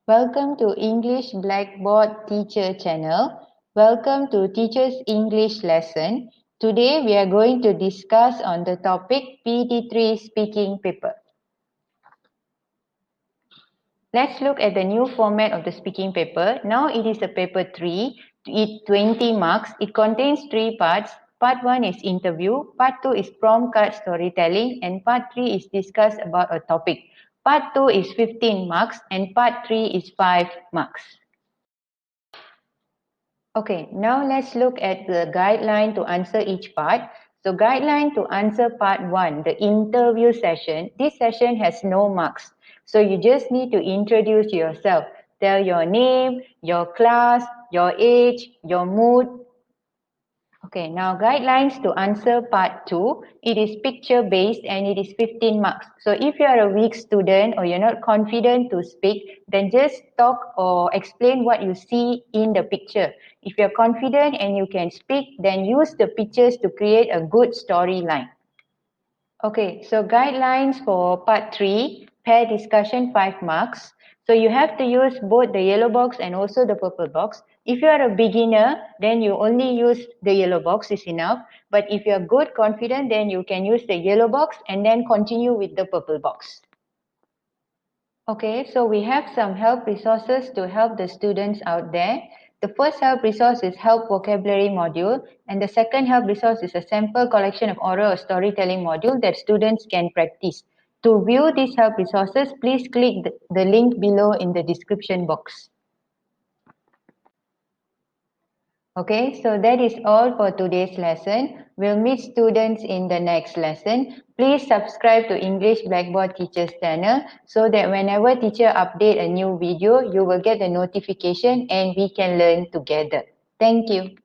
Welcome to English Blackboard Teacher channel. Welcome to Teacher's English lesson. Today we are going to discuss on the topic PT3 speaking paper. Let's look at the new format of the speaking paper. Now it is a paper 3. It 20 marks. It contains 3 parts. Part 1 is interview, part 2 is prompt card storytelling, and part 3 is discuss about a topic. Part 2 is 15 marks and part 3 is 5 marks. Okay, now let's look at the guideline to answer each part. So guideline to answer part 1, the interview session. This session has no marks. So you just need to introduce yourself. Tell your name, your class, your age, your mood. Okay, now guidelines to answer part 2. It is picture based and it is 15 marks. So if you are a weak student or you're not confident to speak, then just talk or explain what you see in the picture. If you're confident and you can speak, then use the pictures to create a good storyline. Okay, so guidelines for part 3, pair discussion 5 marks. So you have to use both the yellow box and also the purple box. If you are a beginner, then you only use the yellow box is enough. But if you are good, confident, then you can use the yellow box and then continue with the purple box. Okay, so we have some help resources to help the students out there. The first help resource is help vocabulary module, and the second help resource is a sample collection of oral or storytelling module that students can practice. To view these help resources, please click the link below in the description box. Okay, so that is all for today's lesson. We'll meet students in the next lesson. Please subscribe to English Blackboard Teachers channel so that whenever teacher update a new video, you will get the notification and we can learn together. Thank you.